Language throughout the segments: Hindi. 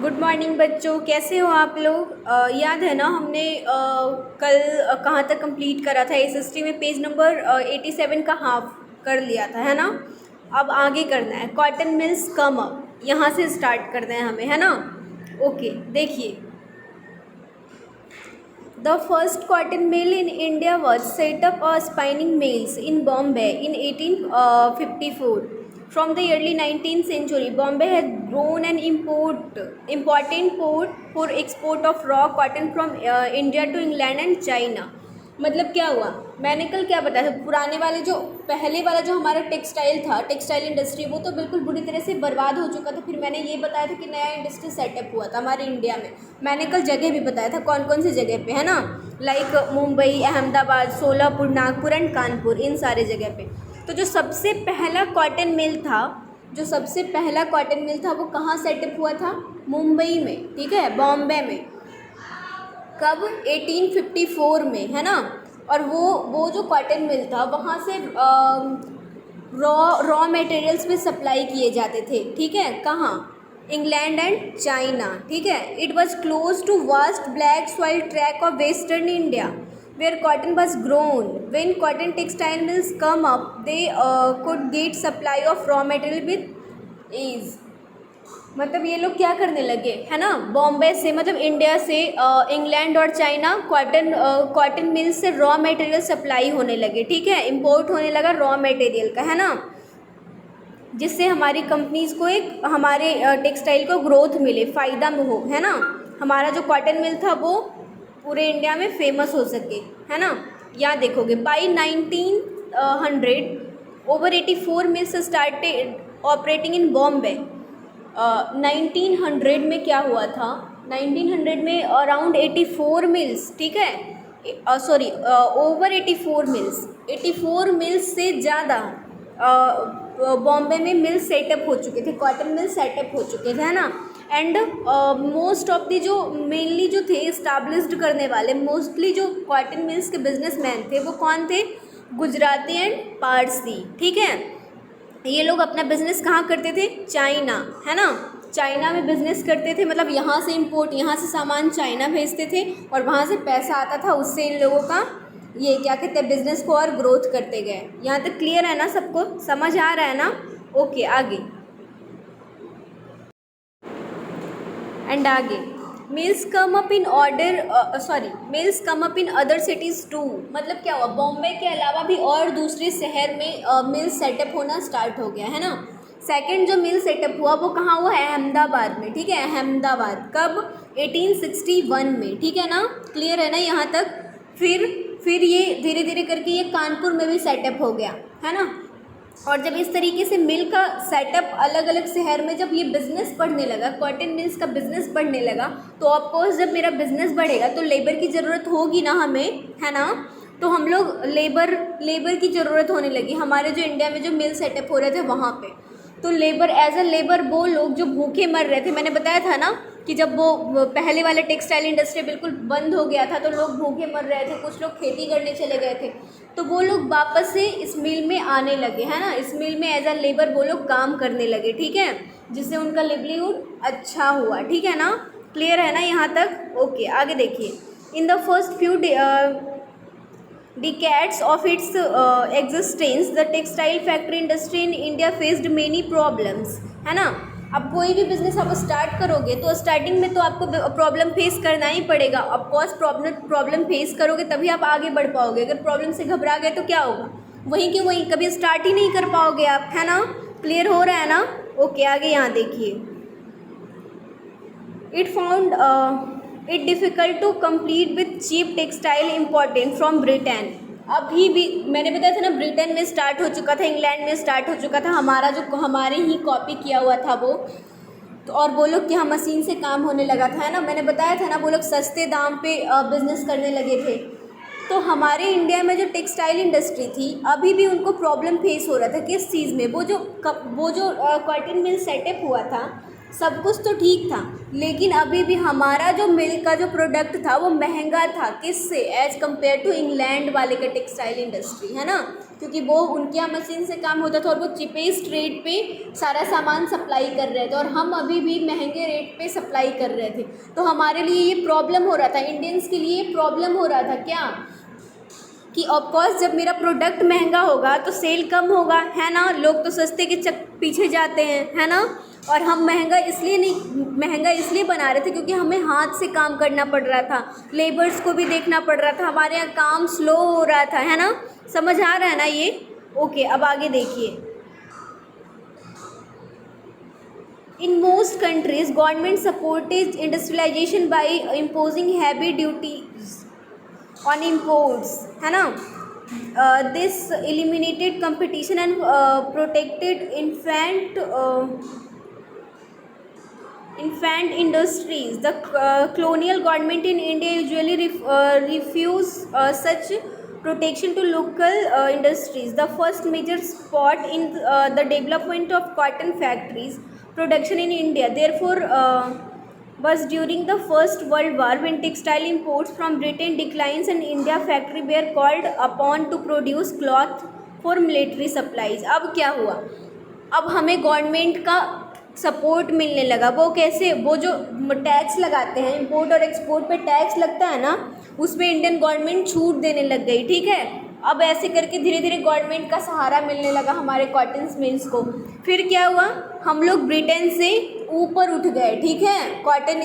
गुड मॉर्निंग बच्चों, कैसे हो आप लोग। याद है ना हमने कल कहाँ तक कंप्लीट करा था। एसएसटी में पेज नंबर 87 का हाफ कर लिया था, है ना। अब आगे करना है। कॉटन मिल्स कम अप, यहाँ से स्टार्ट करना है हमें, है ना। ओके, देखिए। The first cotton mill in India was set up spinning mills in Bombay in 1854. From the early 19th century, Bombay has grown an important port for export of raw cotton from India to England and China. मतलब क्या हुआ, मैंने कल क्या बताया था। पुराने वाले जो पहले वाला जो हमारा टेक्सटाइल था, टेक्सटाइल इंडस्ट्री, वो तो बिल्कुल बुरी तरह से बर्बाद हो चुका था। फिर मैंने ये बताया था कि नया इंडस्ट्री सेटअप हुआ था हमारे इंडिया में। मैंने कल जगह भी बताया था कौन कौन सी जगह पे, है ना। लाइक मुंबई, अहमदाबाद, सोलापुर, नागपुर एंड कानपुर, इन सारे जगह पे। तो जो सबसे पहला कॉटन मिल था, वो कहाँ सेटअप हुआ था? मुंबई में, ठीक है, बॉम्बे में। कब? 1854 में, है ना। और वो जो कॉटन मिल था वहाँ से रॉ मटेरियल्स भी सप्लाई किए जाते थे, ठीक है। कहाँ? इंग्लैंड एंड चाइना, ठीक है। It was close to vast black soil track of western India where cotton was grown. When cotton textile mills come up they could get supply of raw material with ease. मतलब ये लोग क्या करने लगे, है ना, बॉम्बे से, मतलब इंडिया से इंग्लैंड और चाइना कॉटन मिल से रॉ मटेरियल सप्लाई होने लगे, ठीक है। इंपोर्ट होने लगा रॉ मटेरियल का, है ना, जिससे हमारी कंपनीज को हमारे टेक्सटाइल को ग्रोथ मिले, फ़ायदा में हो, है ना। हमारा जो कॉटन मिल था वो पूरे इंडिया में फेमस हो सके, है ना। यहाँ देखोगे by 1900 over 84 mills started operating in Bombay. 1900 में क्या हुआ था? 1900 में अराउंड 84 मिल्स, ठीक है, सॉरी, ओवर 84 मिल्स से ज़्यादा बॉम्बे में मिल सेटअप हो चुके थे, कॉटन मिल सेटअप हो चुके थे, है ना। एंड मोस्ट ऑफ दी जो मेनली जो थे इस्टाब्लिश्ड करने वाले, मोस्टली जो कॉटन मिल्स के बिजनेसमैन थे वो कौन थे? गुजराती एंड पारसी, ठीक है। ये लोग अपना बिजनेस कहाँ करते थे? चाइना, है ना। चाइना में बिजनेस करते थे, मतलब यहाँ से इंपोर्ट, यहाँ से सामान चाइना भेजते थे और वहाँ से पैसा आता था, उससे इन लोगों का ये क्या कहते हैं, बिजनेस को और ग्रोथ करते गए। यहाँ तक क्लियर है ना, सबको समझ आ रहा है ना? ओके, आगे एंड आगे mills come up in other cities too. मतलब क्या हुआ, बॉम्बे के अलावा भी और दूसरे शहर में मिल सेटअप होना स्टार्ट हो गया, है ना। सेकंड जो मिल सेटअप हुआ वो कहाँ हुआ? अहमदाबाद में, ठीक है, अहमदाबाद। कब? 1861 में, ठीक है ना। क्लियर है ना यहाँ तक? फिर ये धीरे धीरे करके ये कानपुर में भी सेटअप हो गया, है ना। और जब इस तरीके से मिल का सेटअप अलग अलग शहर में, जब ये बिज़नेस बढ़ने लगा, कॉटन मिल्स का बिज़नेस बढ़ने लगा, तो ऑफकोर्स जब मेरा बिज़नेस बढ़ेगा तो लेबर की ज़रूरत होगी ना हमें, है ना। तो हम लोग लेबर की ज़रूरत होने लगी हमारे जो इंडिया में जो मिल सेटअप हो रहे थे वहाँ पे। तो लेबर, एज अ लेबर, वो लोग जो भूखे मर रहे थे, मैंने बताया था ना कि जब वो पहले वाला टेक्सटाइल इंडस्ट्री बिल्कुल बंद हो गया था तो लोग भूखे मर रहे थे, कुछ लोग खेती करने चले गए थे, तो वो लोग वापस से इस मिल में आने लगे, है ना। इस मिल में एज अ लेबर वो लोग काम करने लगे, ठीक है, जिससे उनका लिवलीहुड अच्छा हुआ, ठीक है ना। क्लियर है ना यहाँ तक? ओके, आगे देखिए। In the first few decades of its existence, the textile factory industry in India faced many problems, है ना। अब कोई भी बिजनेस आप स्टार्ट करोगे तो स्टार्टिंग में तो आपको प्रॉब्लम फेस करना ही पड़ेगा। ऑफकोर्स प्रॉब्लम फेस करोगे तभी आप आगे बढ़ पाओगे। अगर प्रॉब्लम से घबरा गए तो क्या होगा? वहीं के वहीं कभी स्टार्ट ही नहीं कर पाओगे आप, है ना। क्लियर हो रहा है ना? ओके, आगे यहाँ देखिए। It found it difficult to compete with cheap textile important from Britain. अभी भी मैंने बताया था ना, ब्रिटेन में स्टार्ट हो चुका था, इंग्लैंड में स्टार्ट हो चुका था, हमारे ही कॉपी किया हुआ था वो। तो और वो लोग क्या मशीन से काम होने लगा था, है ना। मैंने बताया था ना, वो लोग सस्ते दाम पे बिज़नेस करने लगे थे। तो हमारे इंडिया में जो टेक्सटाइल इंडस्ट्री थी अभी भी उनको प्रॉब्लम फेस हो रहा था। किस चीज़ में? वो जो कॉटन मिल सेटअप हुआ था, सब कुछ तो ठीक था, लेकिन अभी भी हमारा जो मिल का जो प्रोडक्ट था वो महंगा था। किससे? एज़ कम्पेयर टू इंग्लैंड वाले का टेक्सटाइल इंडस्ट्री, है ना। क्योंकि वो उनके यहाँ मशीन से काम होता था और वो चीपेस्ट रेट पे सारा सामान सप्लाई कर रहे थे और हम अभी भी महंगे रेट पे सप्लाई कर रहे थे। तो हमारे लिए ये प्रॉब्लम हो रहा था, इंडियंस के लिए प्रॉब्लम हो रहा था क्या, कि ऑफकोर्स जब मेरा प्रोडक्ट महंगा होगा तो सेल कम होगा, है ना। लोग तो सस्ते के पीछे जाते हैं, है ना। और हम महंगा इसलिए बना रहे थे क्योंकि हमें हाथ से काम करना पड़ रहा था, लेबर्स को भी देखना पड़ रहा था, हमारे यहाँ काम स्लो हो रहा था, है ना। समझ आ रहा है ना ये? ओके, अब आगे देखिए। In most countries government supported industrialisation by imposing heavy duties on imports, है ना। This eliminated competition and protected infant industries. The colonial government in India usually refuse such protection to local industries. The first major spot in the development of cotton factories production in India, therefore, was during the First World War, when textile imports from Britain declines and India factory were called upon to produce cloth for military supplies. अब क्या हुआ? अब हमें गवर्नमेंट का सपोर्ट मिलने लगा। वो कैसे? वो जो टैक्स लगाते हैं, इंपोर्ट और एक्सपोर्ट पे टैक्स लगता है ना, उसमें इंडियन गवर्नमेंट छूट देने लग गई, ठीक है। अब ऐसे करके धीरे धीरे गवर्नमेंट का सहारा मिलने लगा हमारे कॉटन मिल्स को। फिर क्या हुआ? हम लोग ब्रिटेन से ऊपर उठ गए, ठीक है। कॉटन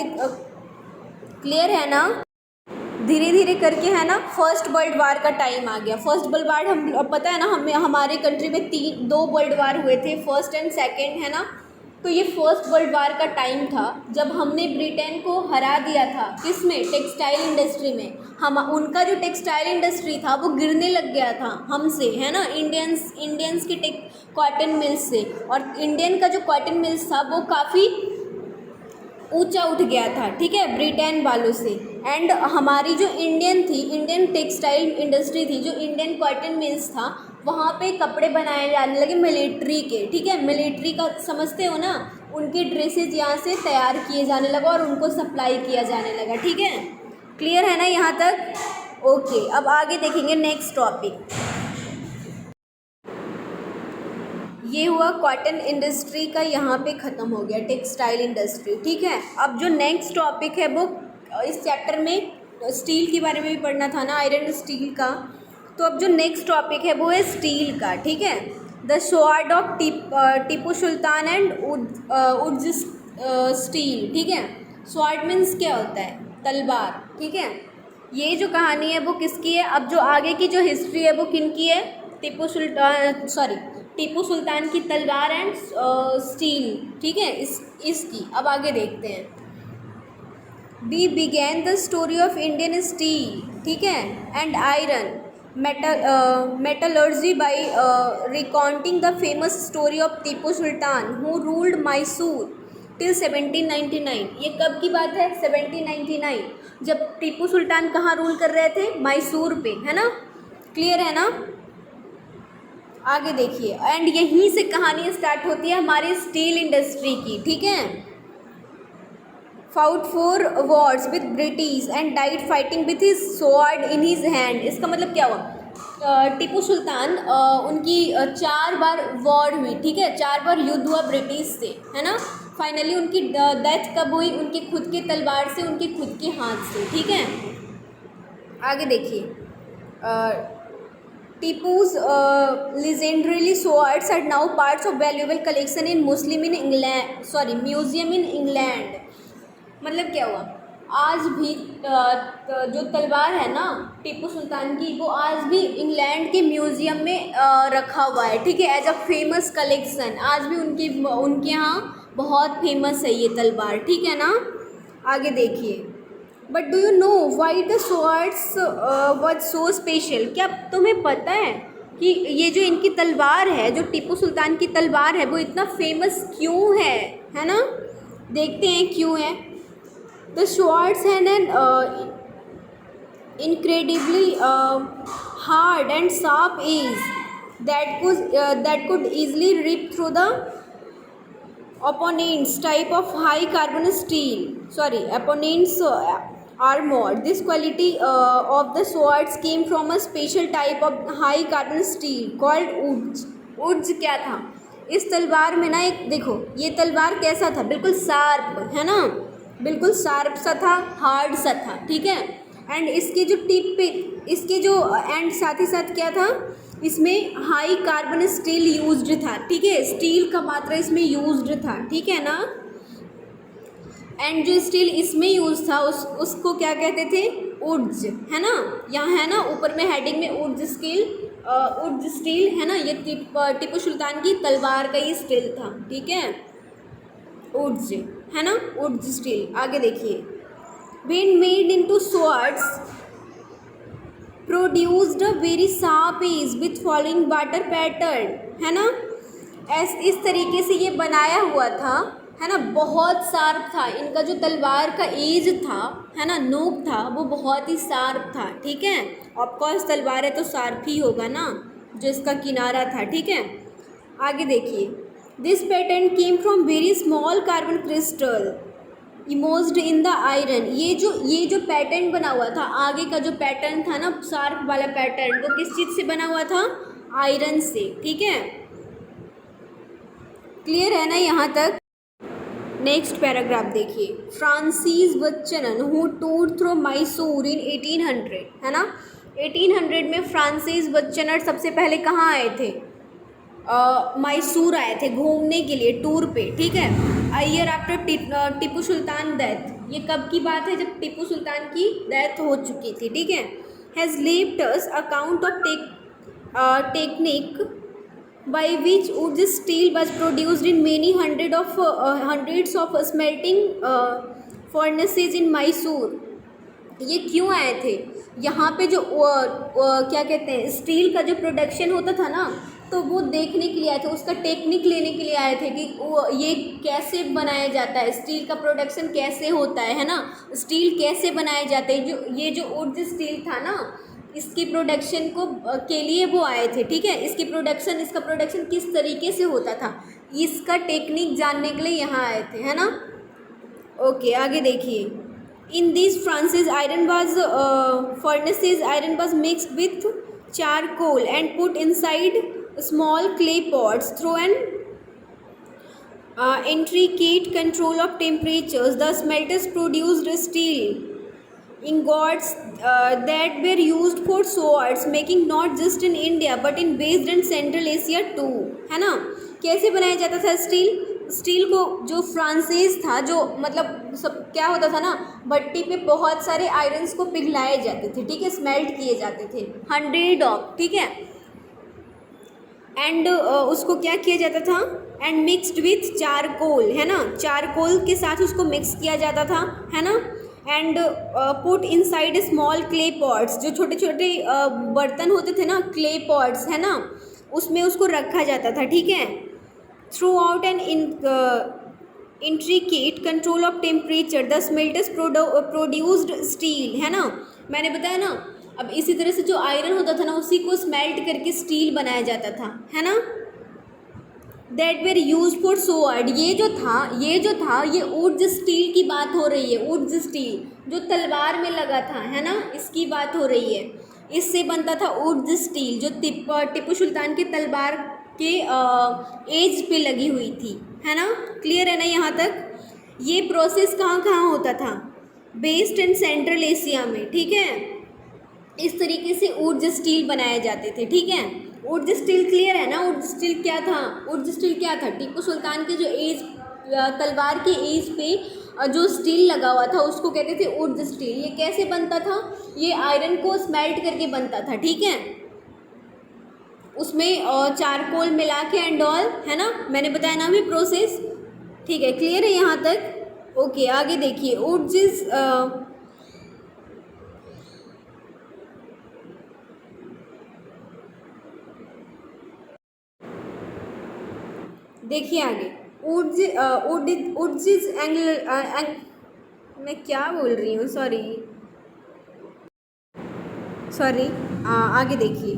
क्लियर है ना? धीरे धीरे करके, है ना, फर्स्ट वर्ल्ड वार का टाइम आ गया। फर्स्ट वर्ल्ड वार हम पता है ना, हमारे कंट्री में दो वर्ल्ड वार हुए थे, फर्स्ट एंड सेकेंड, है ना। तो ये फर्स्ट वर्ल्ड वार का टाइम था जब हमने ब्रिटेन को हरा दिया था। किसमें? टेक्सटाइल इंडस्ट्री में। हम उनका जो टेक्सटाइल इंडस्ट्री था वो गिरने लग गया था हमसे, है ना, इंडियंस के कॉटन मिल्स से। और इंडियन का जो कॉटन मिल्स था वो काफ़ी ऊंचा उठ गया था, ठीक है, ब्रिटेन वालों से। एंड हमारी जो इंडियन टेक्सटाइल इंडस्ट्री थी, जो इंडियन कॉटन मिल्स था, वहाँ पे कपड़े बनाए जाने लगे मिलिट्री के, ठीक है। मिलिट्री का समझते हो ना, उनके ड्रेसेज यहाँ से तैयार किए जाने लगा और उनको सप्लाई किया जाने लगा, ठीक है। क्लियर है ना यहाँ तक? ओके, अब आगे देखेंगे नेक्स्ट टॉपिक। ये हुआ कॉटन इंडस्ट्री का, यहाँ पे ख़त्म हो गया टेक्सटाइल इंडस्ट्री, ठीक है। अब जो नेक्स्ट टॉपिक है वो इस चैप्टर में स्टील के बारे में भी पढ़ना था ना, आयरन स्टील का। तो अब जो नेक्स्ट टॉपिक है वो है स्टील का, ठीक है। The sword of Tipu Sultan and wootz steel, ठीक है। स्वॉर्ड मीन्स क्या होता है? तलवार, ठीक है। ये जो कहानी है वो किसकी है? अब जो आगे की जो हिस्ट्री है वो किन की है? टीपू सुल्तान की तलवार एंड स्टील, ठीक है, इसकी। अब आगे देखते हैं। We began the story of Indian steel, ठीक है, and iron metallurgy by recounting the famous story of Tipu Sultan who ruled Mysore till 1799। ये कब की बात है? 1799, जब टीपू सुल्तान कहाँ रूल कर रहे थे? मैसूर पे, है ना। क्लियर है ना? आगे देखिए। एंड यहीं से कहानी स्टार्ट होती है हमारी स्टील इंडस्ट्री की, ठीक है। Fought for Wars with British and died fighting with his sword in his hand. इसका मतलब क्या हुआ? टीपू सुल्तान उनकी 4 बार वॉर हुई, ठीक है, 4 बार युद्ध हुआ ब्रिटिश से, है ना। फाइनली उनकी डेथ कब हुई? उनके खुद के तलवार से, उनके खुद के हाथ से, ठीक है। आगे देखिए। टीपूज legendarily swords are now parts of valuable collection in museum in England. मतलब क्या हुआ? आज भी जो तलवार है ना टीपू सुल्तान की, वो आज भी इंग्लैंड के म्यूज़ियम में रखा हुआ है, ठीक है, एज अ फेमस कलेक्शन। आज भी उनके यहाँ बहुत फेमस है ये तलवार, ठीक है ना। आगे देखिए। But do you know why the swords was so special? क्या तुम्हें पता है कि ये जो इनकी तलवार है, जो टीपू सुल्तान की तलवार है, वो इतना फेमस क्यों है ना। देखते हैं क्यों है। The swords had an incredibly hard and sharp edge that could easily rip through the opponent's type of high carbon steel. Opponent's armored. This quality of the swords came from a special type of high carbon steel called urj. urj क्या था? इस तलवार में ना एक देखो, ये तलवार कैसा था? बिल्कुल शार्प, है ना, बिल्कुल शार्प सा था, हार्ड सा था, ठीक है। एंड इसके जो टिप पे, इसके जो एंड साथ ही साथ क्या था, इसमें हाई कार्बन स्टील यूज्ड था, ठीक है, स्टील का मात्रा इसमें यूज्ड था, ठीक है ना। एंड जो स्टील इसमें यूज था उसको क्या कहते थे? उर्ज, है ना, यहाँ है ना ऊपर में हेडिंग में उर्ज स्टील है ना, ये टीपू सुल्तान की तलवार का ये स्टील था, ठीक है, उर्ज, है ना, उर्ज स्टील। आगे देखिए, when made into swords produced a very sharp edge with following water pattern, है ना, इस तरीके से ये बनाया हुआ था, है ना, बहुत शार्प था, इनका जो तलवार का एज था, है ना, नोक था, वो बहुत ही शार्प था, ठीक है। ऑफकोर्स तलवार है तो शार्प ही होगा ना, जो इसका किनारा था, ठीक है। आगे देखिए, this pattern came from very small carbon crystal embedded in the iron. ये जो पैटर्न बना हुआ था, आगे का जो पैटर्न था ना, शार्प वाला पैटर्न, वो किस चीज़ से बना हुआ था? आयरन से, ठीक है। क्लियर है ना यहाँ तक? नेक्स्ट पैराग्राफ देखिए, Francis Buchanan who tour through Mysore in 1800, है ना, 1800 में फ्रांसिस बच्चन सबसे पहले कहाँ आए थे? मैसूर आए थे घूमने के लिए, टूर पे, ठीक है। A year after Tipu Sultan death, ये कब की बात है? जब टीपू सुल्तान की डेथ हो चुकी थी, ठीक है। Has left us account of technique by which wood steel was produced in many hundreds of smelting furnaces in Mysore। ये क्यों आए थे? यहाँ पे जो क्या कहते हैं, स्टील का जो प्रोडक्शन होता था ना, तो वो देखने के लिए आए थे, उसका टेक्निक लेने के लिए आए थे कि ये कैसे बनाया जाता है, स्टील का प्रोडक्शन कैसे होता है ना, स्टील कैसे बनाए जाते हैं। जो वुड स्टील था ना, इसकी प्रोडक्शन के लिए वो आए थे, ठीक है। इसका प्रोडक्शन किस तरीके से होता था, इसका टेक्निक जानने के लिए यहाँ आए थे, है ना। ओके, आगे देखिए, in this Francis furnaces iron was mixed with charcoal and put inside small clay pots through an intricate control of temperatures. The smelters produced steel ingots that were used for swords making, not just in India but in West and Central Asia too, है ना। कैसे बनाया जाता था स्टील को? जो फ्रांसीस था, जो मतलब सब क्या होता था ना, भट्टी पे बहुत सारे आयरन्स को पिघलाए जाते थे, ठीक है, स्मेल्ट किए जाते थे, 100 ऑफ, ठीक है। एंड उसको क्या किया जाता था? एंड मिक्सड विथ चारकोल, है ना, चारकोल के साथ उसको मिक्स किया जाता था, है ना। And put inside small clay pots, जो छोटे छोटे बर्तन होते थे ना, क्ले पॉट्स, है ना, उसमें उसको रखा जाता था, ठीक है। Throughout an intricate control of temperature the smelters produced steel, है ना, मैंने बताया ना। अब इसी तरह से जो आयरन होता था ना, उसी को स्मेल्ट करके स्टील बनाया जाता था, है ना। That were use for sword, ये जो था ये उर्ज स्टील की बात हो रही है। उर्ज स्टील जो तलवार में लगा था, है ना, इसकी बात हो रही है। इससे बनता था उर्ज स्टील, जो टीपू सुल्तान की तलवार के एज पे लगी हुई थी, है ना। क्लियर है ना यहाँ तक? ये प्रोसेस कहाँ कहाँ होता था? वेस्ट एंड सेंट्रल एशिया में, ठीक है। इस तरीके से उर्ज स्टील बनाए जाते थे, ठीक है। उर्ज स्टील क्लियर है ना? उर्ज स्टील क्या था? उर्ज स्टील क्या था? टीपू सुल्तान के जो एज, तलवार के एज पे जो स्टील लगा हुआ था उसको कहते थे उर्ज स्टील। ये कैसे बनता था? ये आयरन को स्मेल्ट करके बनता था, ठीक है। उसमें चारकोल मिला के एंड ऑल, है ना, मैंने बताया ना अभी प्रोसेस, ठीक है। क्लियर है यहाँ तक? ओके, आगे देखिए, उर्ज देखिए आगे, उर्जिज मैं क्या बोल रही हूँ, सॉरी, आगे देखिए,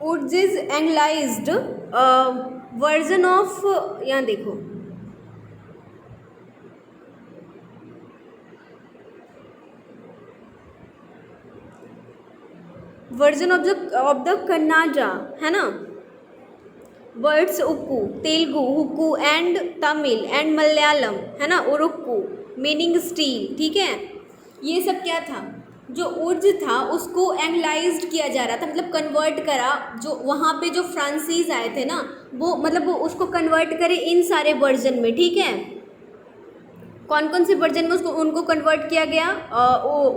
उर्जिज एंग्लाइज्ड वर्जन ऑफ, यहाँ देखो, वर्जन ऑफ द कन्नाडा, है ना, words ukku, Telugu hukku and Tamil and Malayalam, है ना, उरुक्कू मीनिंग स्टील, ठीक है। ये सब क्या था, जो उर्ज था उसको एंग्लाइज्ड किया जा रहा था, मतलब कन्वर्ट करा, जो वहाँ पे जो फ्रांसीस आए थे ना, वो मतलब वो उसको कन्वर्ट करे इन सारे वर्जन में, ठीक है। कौन कौन से वर्जन में उसको उनको कन्वर्ट किया गया,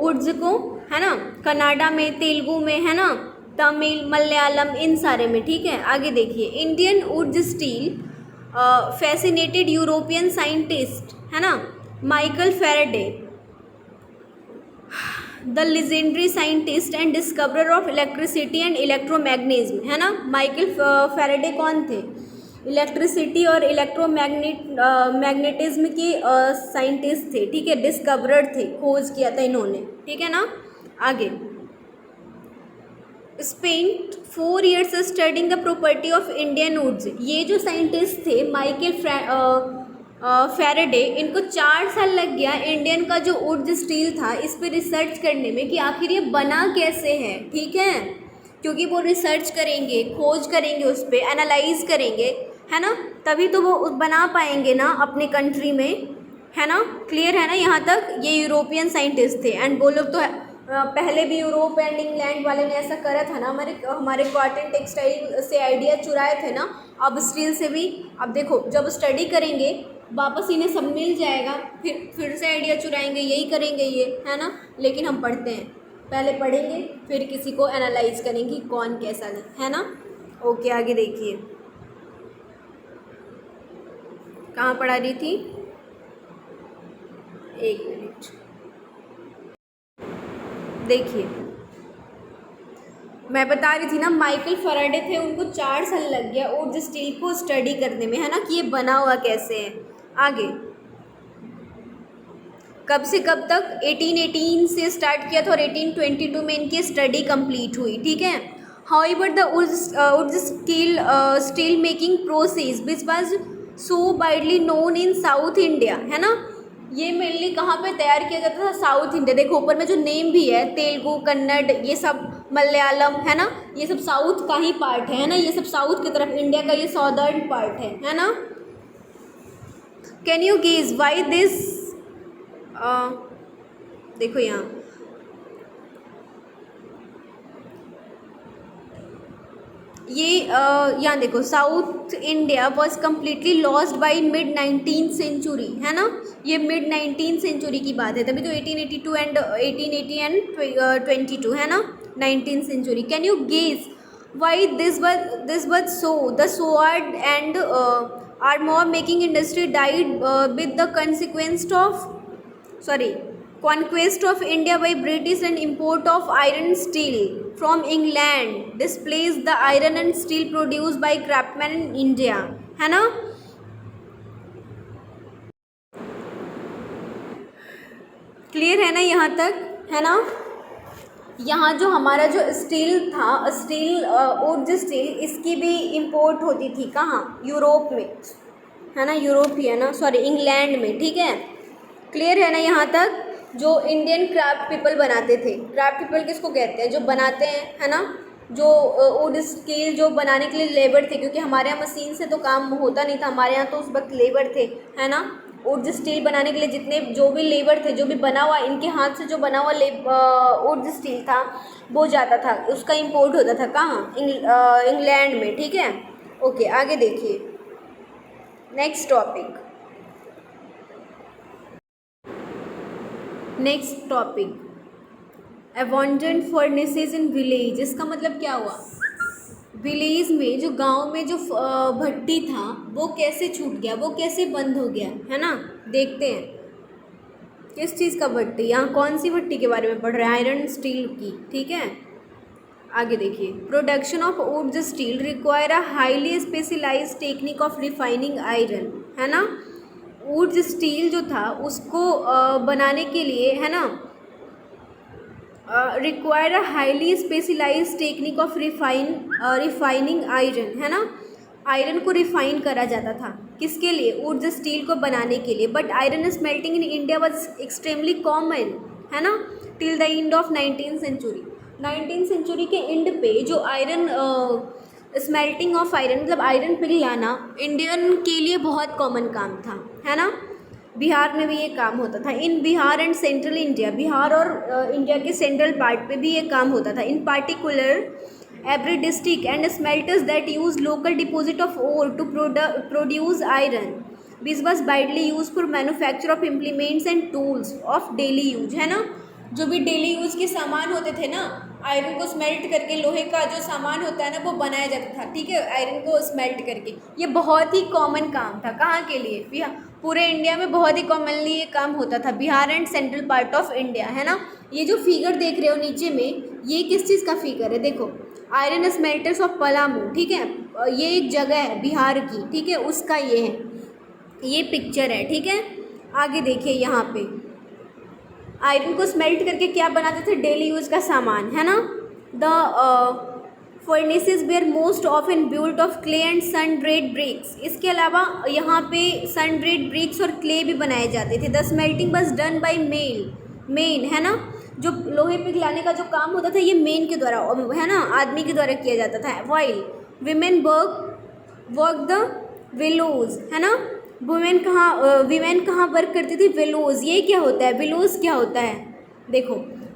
उर्ज को, है ना, कन्नाडा में, तेलुगु में, है ना, तमिल, मलयालम, इन सारे में, ठीक है। आगे देखिए, इंडियन उर्ज स्टील फैसिनेटेड यूरोपियन साइंटिस्ट, है ना, Michael Faraday, the legendary scientist and discoverer of electricity and electromagnetism, है ना। माइकल फेराडे कौन थे, इलेक्ट्रिसिटी और मैग्नेटिज्म के साइंटिस्ट थे, ठीक है, डिस्कवरर थे, खोज किया था इन्होंने, ठीक है ना। आगे, spent 4 years studying the property of Indian wootz, ये जो साइंटिस्ट थे माइकल फेराडे, इनको 4 साल लग गया इंडियन का जो वुड स्टील था इस पर रिसर्च करने में कि आखिर ये बना कैसे है, ठीक है, क्योंकि वो रिसर्च करेंगे, खोज करेंगे, उस पर एनालाइज करेंगे, है ना, तभी तो वो बना पाएंगे ना अपने कंट्री में, है ना। क्लियर है ना यहाँ तक। ये यूरोपियन साइंटिस्ट थे एंड वो लोग तो पहले भी यूरोप एंड इंग्लैंड वाले ने ऐसा करा था ना, हमारे कॉटन टेक्सटाइल से आइडिया चुराए थे ना, अब स्टील से भी। अब देखो, जब स्टडी करेंगे वापस इन्हें सब मिल जाएगा, फिर से आइडिया चुराएंगे, यही करेंगे ये, है ना। लेकिन हम पढ़ते हैं, पहले पढ़ेंगे फिर किसी को एनालाइज करेंगे कौन कैसा नहीं, है ना। ओके, आगे देखिए, कहाँ पढ़ा रही थी, एक मिनट, देखिए मैं बता रही थी ना, माइकल फेराडे थे, उनको 4 साल लग गया और स्टील को स्टडी करने में, है ना, कि ये बना हुआ कैसे है। आगे, कब से कब तक, 1818 से स्टार्ट किया था और 1822 में इनकी स्टडी कंप्लीट हुई, ठीक है। However the wood steel making process which was so widely known in south India, है ना, ये मेनली कहाँ पे तैयार किया जाता था, साउथ इंडिया। देखो ऊपर में जो नेम भी है, तेलुगु, कन्नड़, ये सब मलयालम, है ना, ये सब साउथ का ही पार्ट है ना, ये सब साउथ की तरफ, इंडिया का ये सॉदर्न पार्ट है ना। Can you guess why this, देखो यहाँ ये यहाँ देखो, South India was completely lost by mid 19th century, है ना, ये मिड 19th सेंचुरी की बात है, तभी तो 1882 एंड 1880 एंड 22, है ना, 19th century. Can you guess why this was so, the sword and armor making industry died with the conquest of India by British and import of iron steel from England displaced the iron and steel produced by craftsmen in India, है ना। क्लियर है ना यहाँ तक, है ना। यहाँ जो हमारा जो स्टील था, वुड स्टील, इसकी भी इंपोर्ट होती थी, कहाँ, यूरोप में, है ना, यूरोप ही है ना, सॉरी इंग्लैंड में, ठीक है। क्लियर है ना यहाँ तक। जो इंडियन क्राफ्ट पीपल बनाते थे, क्राफ्ट पीपल किसको कहते हैं, जो बनाते हैं, है ना, जो वुड स्टील जो बनाने के लिए लेबर थे, क्योंकि हमारे यहाँ मशीन से तो काम होता नहीं था, हमारे यहाँ तो उस वक्त लेबर थे, है ना। वुड स्टील बनाने के लिए जितने जो भी लेबर थे, जो भी बना हुआ इनके हाथ से जो बना हुआ वुड स्टील था वो जाता था, उसका इंपोर्ट होता था, कहाँ, इंग्लैंड में, ठीक है। ओके, आगे देखिए, next topic, abundant furnaces in village. इसका मतलब क्या हुआ, विलेज में, जो गांव में जो भट्टी था वो कैसे छूट गया, वो कैसे बंद हो गया, है ना। देखते हैं किस चीज़ का भट्टी, यहाँ कौन सी भट्टी के बारे में पढ़ रहे हैं, आयरन स्टील की, ठीक है। आगे देखिए, production of wootz steel require a highly specialised technique of refining iron, है ना। वुड स्टील जो था उसको बनाने के लिए, है ना, require a highly specialised technique of refining iron, है ना। आयरन को रिफाइन करा जाता था, किसके लिए, वुड स्टील को बनाने के लिए। But iron smelting in India was extremely common, है ना, till the end of 19th century. 19th century के एंड पे जो आयरन स्मेल्टिंग ऑफ आयरन मतलब आयरन पिघलाना इंडियन के लिए बहुत कॉमन काम था, है ना। बिहार में भी ये काम होता था। In Bihar and central India, Bihar और इंडिया के सेंट्रल पार्ट पे भी ये काम होता था। In particular every district and smelters that use local deposit of ore to produce iron this was widely use for manufacture of implements and tools of daily use, है ना। जो भी डेली यूज के सामान होते थे ना, आयरन को स्मेल्ट करके लोहे का जो सामान होता है ना वो बनाया जाता था, ठीक है, आयरन को स्मेल्ट करके। ये बहुत ही कॉमन काम था। कहाँ के लिए? बिहार, पूरे इंडिया में बहुत ही कॉमनली ये काम होता था, Bihar and central part of India, है ना। ये जो फिगर देख रहे हो नीचे में, ये किस चीज़ का फिगर है? देखो, आयरन स्मेल्टर्स ऑफ पलामू, ठीक है, ये एक जगह है बिहार की, ठीक है, उसका ये है, ये पिक्चर है, ठीक है। आगे देखिए यहाँ पे आयरन को स्मेल्ट करके क्या बनाते थे? डेली यूज का सामान, है ना। The furnaces were most often built of clay and sun dried bricks. इसके अलावा यहाँ पे सन ड्रेड ब्रिक्स और क्ले भी बनाए जाते थे। The smelting was done by men, है ना। जो लोहे पिघलाने का जो काम होता था ये मेन के द्वारा, है ना, आदमी के द्वारा किया जाता था। While women work the willows, है ना। वीमेन कहाँ वर्क करती थी? विलोज। ये क्या होता है? विलोज क्या होता है? देखो,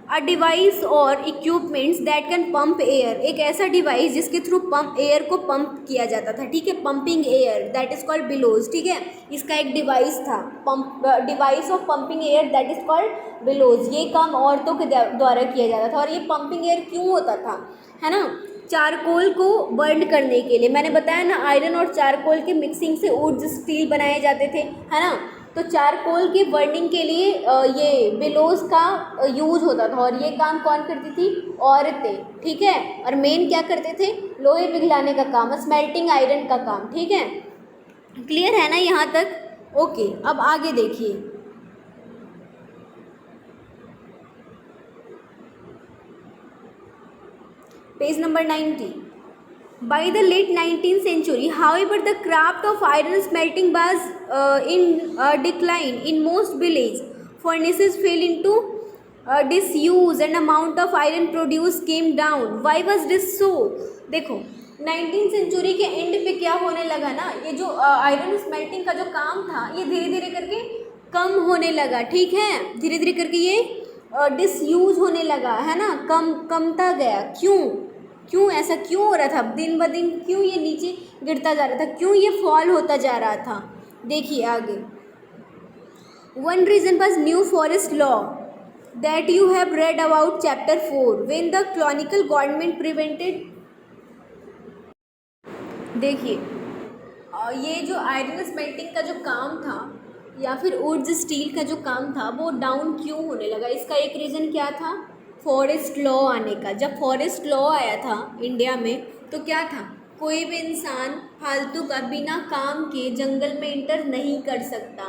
अ डिवाइस और equipments that can pump air, एक ऐसा डिवाइस जिसके थ्रू पंप एयर को पंप किया जाता था, ठीक है, pumping air, that is called bellows, ठीक है। इसका एक डिवाइस था, pump device of pumping air, that is called bellows. ये काम औरतों के द्वारा किया जाता था। और ये पंपिंग एयर क्यों होता था, है ना? चारकोल को बर्न करने के लिए। मैंने बताया ना, आयरन और चारकोल के मिक्सिंग से वुड स्टील बनाए जाते थे, है ना। तो चारकोल की बर्निंग के लिए ये बिलोज का यूज होता था। और ये काम कौन करती थी? औरतें, ठीक है। और मेन क्या करते थे? लोहे पिघलाने का काम, स्मेल्टिंग आयरन का काम, ठीक है। क्लियर है ना यहाँ तक? ओके, अब आगे देखिए। Page number 90। By the late 19th century, however, the craft of iron smelting was in decline in most villages. Furnaces fell into disuse and amount of iron produced came down. Why was this so? देखो, 19th सेंचुरी के एंड पे क्या होने लगा ना, ये जो आयरन स्मेल्टिंग का जो काम था ये धीरे धीरे करके कम होने लगा, ठीक है। धीरे धीरे करके ये डिसयूज होने लगा, है ना, कमता गया। क्यों ऐसा क्यों हो रहा था? दिन ब दिन क्यों ये नीचे गिरता जा रहा था? क्यों ये फॉल होता जा रहा था? देखिए आगे। One reason was new forest law that you have read about chapter 4 when the colonial government prevented. देखिए, ये जो आयरन स्मेल्टिंग का जो काम था या फिर वुड स्टील का जो काम था वो डाउन क्यों होने लगा? इसका एक रीज़न क्या था? फॉरेस्ट लॉ आने का। जब फॉरेस्ट लॉ आया था इंडिया में तो क्या था? कोई भी इंसान फालतू का बिना काम के जंगल में इंटर नहीं कर सकता।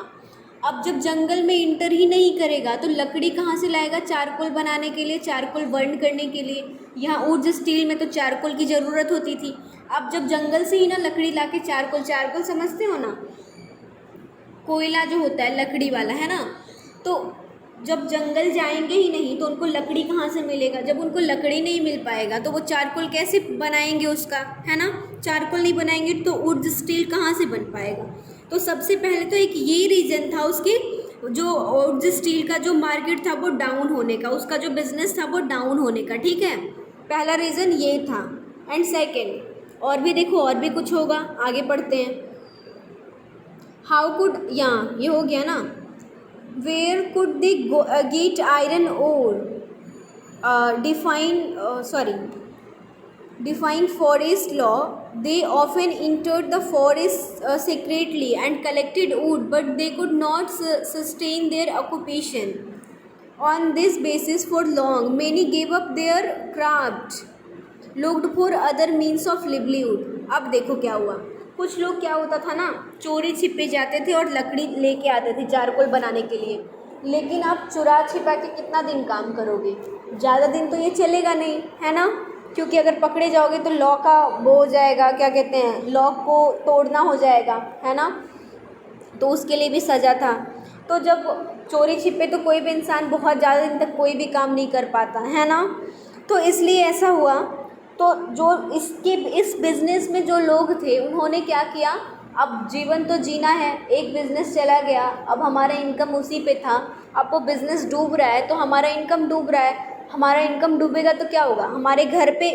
अब जब जंगल में इंटर ही नहीं करेगा तो लकड़ी कहाँ से लाएगा? चारकोल बनाने के लिए, चारकोल बर्न करने के लिए। यहाँ वुड स्टील में तो चारकोल की ज़रूरत होती थी। अब जब जंगल से ही ना लकड़ी ला के चारकोल समझते हो ना, कोयला जो होता है लकड़ी वाला, है ना। तो जब जंगल जाएंगे ही नहीं तो उनको लकड़ी कहाँ से मिलेगा? जब उनको लकड़ी नहीं मिल पाएगा तो वो चारकोल कैसे बनाएंगे उसका, है ना। चारकोल नहीं बनाएंगे तो वुड स्टील कहाँ से बन पाएगा? तो सबसे पहले तो एक ये रीज़न था उसके, जो वुड स्टील का जो मार्केट था वो डाउन होने का, उसका जो बिजनेस था वो डाउन होने का, ठीक है। पहला रीज़न ये था। एंड सेकेंड, और भी देखो, और भी कुछ होगा, आगे पढ़ते हैं। हाउ कुड, यहाँ ये हो गया ना, where could they get iron ore? Define forest law. They often entered the forest secretly and collected wood, but they could not sustain their occupation. On this basis, for long, many gave up their craft, looked for other means of livelihood. अब देखो क्या हुआ। कुछ लोग क्या होता था ना, चोरी छिपे जाते थे और लकड़ी लेके आते थे चारकोल बनाने के लिए। लेकिन आप चुरा छिपा के कितना दिन काम करोगे? ज़्यादा दिन तो ये चलेगा नहीं, है ना। क्योंकि अगर पकड़े जाओगे तो लॉ का वो हो जाएगा, क्या कहते हैं, लॉ को तोड़ना हो जाएगा, है ना। तो उसके लिए भी सज़ा था। तो जब चोरी छिपे तो कोई भी इंसान बहुत ज़्यादा दिन तक कोई भी काम नहीं कर पाता, है ना। तो इसलिए ऐसा हुआ। तो जो इस बिज़नेस में जो लोग थे उन्होंने क्या किया, अब जीवन तो जीना है, एक बिज़नेस चला गया, अब हमारा इनकम उसी पे था, अब वो बिज़नेस डूब रहा है तो हमारा इनकम डूब रहा है। हमारा इनकम डूबेगा तो क्या होगा, हमारे घर पे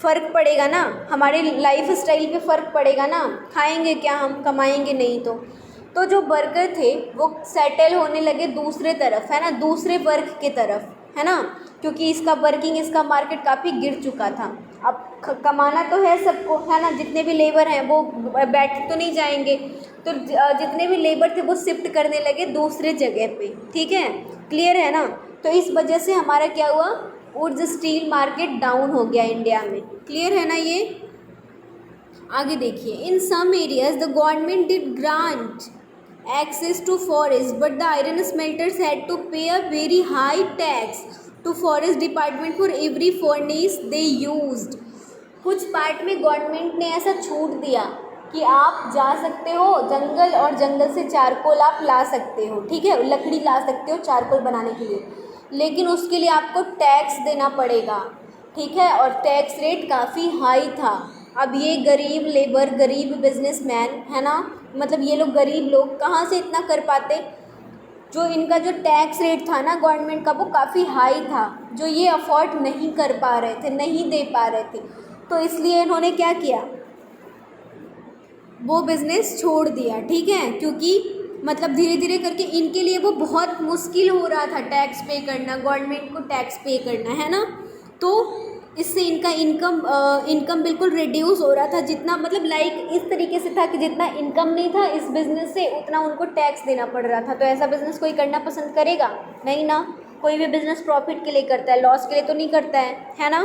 फ़र्क पड़ेगा ना, हमारे लाइफ स्टाइल पे फ़र्क पड़ेगा ना, खाएंगे क्या हम, कमाएंगे नहीं तो जो वर्कर थे वो सेटल होने लगे दूसरे तरफ, है ना, दूसरे वर्क के तरफ, है ना, क्योंकि इसका मार्केट काफ़ी गिर चुका था। अब कमाना तो है सबको, है ना, जितने भी लेबर हैं वो बैठ तो नहीं जाएंगे, तो जितने भी लेबर थे वो शिफ्ट करने लगे दूसरे जगह पे, ठीक है, क्लियर है ना। तो इस वजह से हमारा क्या हुआ, वुड्स स्टील मार्केट डाउन हो गया इंडिया में, क्लियर है ना ये। आगे देखिए, in some areas the government did grant access to forest but the iron smelters had to pay a very high tax to forest department for every furnace they used। कुछ पार्ट में गवर्नमेंट ने ऐसा छूट दिया कि आप जा सकते हो जंगल और जंगल से चारकोल आप ला सकते हो, ठीक है, लकड़ी ला सकते हो चारकोल बनाने के लिए, लेकिन उसके लिए आपको टैक्स देना पड़ेगा, ठीक है, और टैक्स रेट काफ़ी हाई था। अब ये गरीब लेबर, गरीब बिजनेसमैन, है ना, मतलब ये लोग गरीब लोग कहाँ से इतना कर पाते, जो इनका जो टैक्स रेट था ना गवर्नमेंट का वो काफ़ी हाई था, जो ये अफोर्ड नहीं कर पा रहे थे, नहीं दे पा रहे थे, तो इसलिए इन्होंने क्या किया, वो बिज़नेस छोड़ दिया, ठीक है, क्योंकि मतलब धीरे धीरे करके इनके लिए वो बहुत मुश्किल हो रहा था टैक्स पे करना, गवर्नमेंट को टैक्स पे करना, है ना, तो इससे इनका इनकम बिल्कुल रिड्यूस हो रहा था, जितना मतलब लाइक इस तरीके से था कि जितना इनकम नहीं था इस बिज़नेस से उतना उनको टैक्स देना पड़ रहा था। तो ऐसा बिज़नेस कोई करना पसंद करेगा नहीं ना, कोई भी बिज़नेस प्रॉफिट के लिए करता है, लॉस के लिए तो नहीं करता है ना,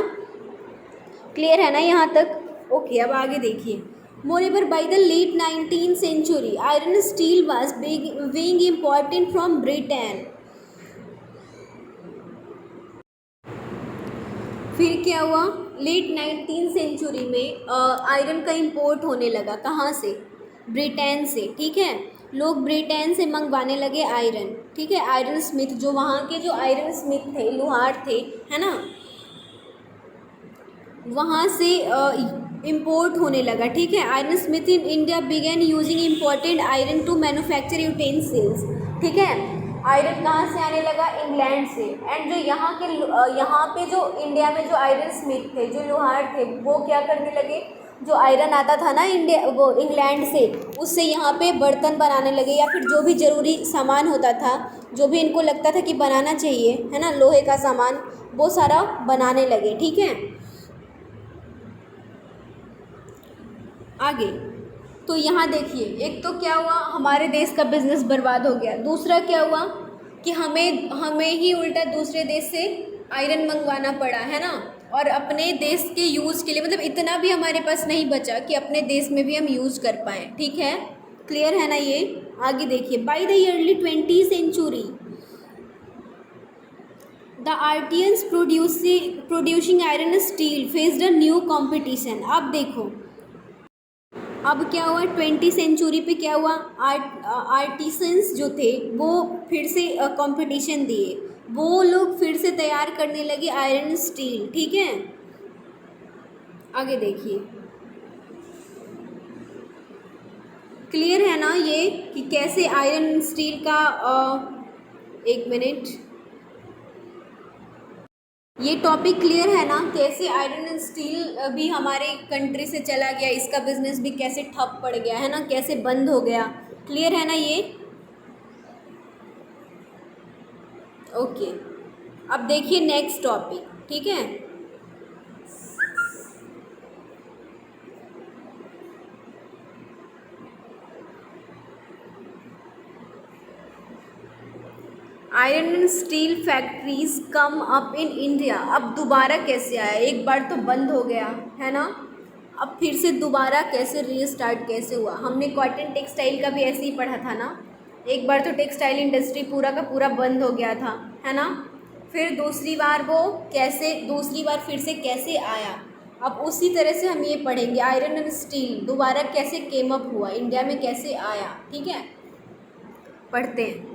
क्लियर है ना यहाँ तक। ओके, अब आगे देखिए, moreover by the late 19th century iron steel was being important from Britain. फिर क्या हुआ, लेट 19th सेंचुरी में आयरन का इंपोर्ट होने लगा, कहाँ से, ब्रिटेन से, ठीक है, लोग ब्रिटेन से मंगवाने लगे आयरन, ठीक है, आयरन स्मिथ, जो वहाँ के जो आयरन स्मिथ थे, लोहार थे, है ना, वहाँ से इम्पोर्ट होने लगा, ठीक है। Iron smith in India began using imported iron to manufacture utensils, ठीक है, आयरन कहाँ से आने लगा, इंग्लैंड से, एंड जो यहाँ पे जो इंडिया में जो आयरन स्मिथ थे, जो लोहार थे, वो क्या करने लगे, जो आयरन आता था ना वो इंग्लैंड से, उससे यहाँ पे बर्तन बनाने लगे, या फिर जो भी ज़रूरी सामान होता था, जो भी इनको लगता था कि बनाना चाहिए, है ना, लोहे का सामान, वो सारा बनाने लगे, ठीक है। आगे तो यहाँ देखिए, एक तो क्या हुआ, हमारे देश का बिजनेस बर्बाद हो गया, दूसरा क्या हुआ कि हमें ही उल्टा दूसरे देश से आयरन मंगवाना पड़ा, है ना, और अपने देश के यूज़ के लिए मतलब इतना भी हमारे पास नहीं बचा कि अपने देश में भी हम यूज़ कर पाएँ, ठीक है, क्लियर है ना ये। आगे देखिए, by the early 20th century the artisans producing iron steel faced a new competition. अब देखो, अब क्या हुआ, 20th सेंचुरी पे क्या हुआ, आर्टिसंस जो थे वो फिर से कंपटीशन दिए, वो लोग फिर से तैयार करने लगे आयरन स्टील, ठीक है। आगे देखिए, क्लियर है ना ये कि कैसे आयरन स्टील का एक मिनट, ये टॉपिक क्लियर है ना, कैसे आयरन एंड स्टील भी हमारे कंट्री से चला गया, इसका बिजनेस भी कैसे ठप पड़ गया, है ना, कैसे बंद हो गया, क्लियर है ना ये। ओके, अब देखिए नेक्स्ट टॉपिक, ठीक है। Iron and steel factories come up in India. अब दोबारा कैसे आया, एक बार तो बंद हो गया, है ना, अब फिर से दोबारा कैसे रीस्टार्ट कैसे हुआ। हमने कॉटन टेक्सटाइल का भी ऐसे ही पढ़ा था ना, एक बार तो टेक्सटाइल इंडस्ट्री पूरा का पूरा बंद हो गया था, है ना, फिर दूसरी बार फिर से कैसे आया। अब उसी तरह से हम ये पढ़ेंगे, आयरन एंड स्टील दोबारा कैसे केम अप हुआ, इंडिया में कैसे आया, ठीक है, पढ़ते हैं।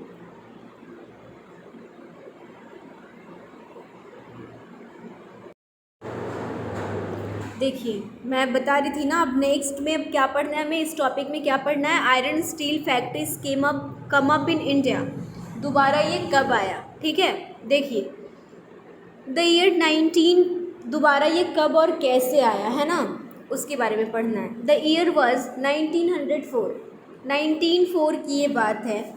देखिए मैं बता रही थी ना, अब नेक्स्ट में अब क्या पढ़ना है हमें, इस टॉपिक में क्या पढ़ना है, iron steel factories come up in India, दोबारा ये कब आया, ठीक है। देखिए द ईयर 19, दोबारा ये कब और कैसे आया है ना, उसके बारे में पढ़ना है। द ईयर वॉज 1904, 1904 की ये बात है।